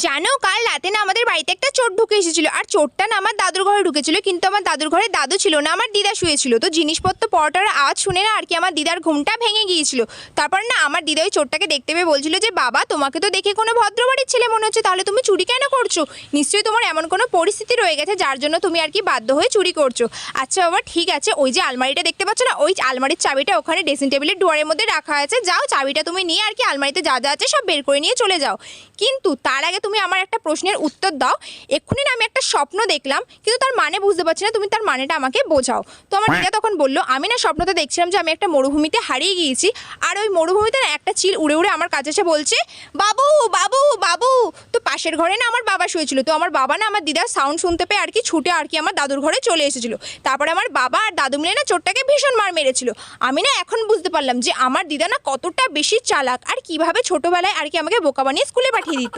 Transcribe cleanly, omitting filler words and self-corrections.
জানো কাল রাতে না আমাদের বাড়িতে একটা চোর ঢুকে এসেছিল, আর চোরটা না আমার দাদুর ঘরে ঢুকেছিল, কিন্তু আমার দাদুর ঘরে দাদু ছিল না, আমার দিদা শুয়েছিল। তো জিনিসপত্র পড়াটার আওয়াজ শুনে না আর কি আমার দিদার ঘুমটা ভেঙে গিয়েছিল। তারপর না আমার দিদা ওই চোরটাকে দেখতে পেয়ে বলছিল যে বাবা, তোমাকে তো দেখে কোনো ভদ্রবাড়ির ছেলে মনে হচ্ছে, তাহলে তুমি চুরি কেন করছো? নিশ্চয়ই তোমার এমন কোনো পরিস্থিতি রয়ে গেছে যার জন্য তুমি আর কি বাধ্য হয়ে চুরি করছো। আচ্ছা বাবা ঠিক আছে, ওই যে আলমারিটা দেখতে পাচ্ছ না, ওই আলমারির চাবিটা ওখানে ড্রেসিং টেবিলের ডোয়ারের মধ্যে রাখা আছে, যাও চাবিটা তুমি নিয়ে আর কি আলমারিতে যা যা আছে সব বের করে নিয়ে চলে যাও। কিন্তু তার আগে তুমি আমার একটা প্রশ্নের উত্তর দাও। এক্ষুনি না আমি একটা স্বপ্ন দেখলাম, কিন্তু তার মানে বুঝতে পারছি না, তুমি তার মানেটা আমাকে বোঝাও। তো আমার দিদা তখন বললো, আমি না স্বপ্নতে দেখছিলাম যে আমি একটা মরুভূমিতে হারিয়ে গিয়েছি, আর ওই মরুভূমিতে না একটা চিল উড়ে উড়ে আমার কাছে এসে বলছে বাবু বাবু বাবু। তো পাশের ঘরে না আমার বাবা শুয়েছিল, তো আমার বাবা না আমার দিদার সাউন্ড শুনতে পেয়ে আর কি ছুটে আর কি আমার দাদুর ঘরে চলে এসেছিল। তারপরে আমার বাবা আর দাদু মিলে না চোরটাকে ভীষণ মার মেরেছিল। আমি না এখন বুঝতে পারলাম যে আমার দিদা না কতটা বেশি চালাক, আর কিভাবে ছোটবেলায় আর কি আমাকে বোকা বানিয়ে স্কুলে পাঠিয়ে দিত।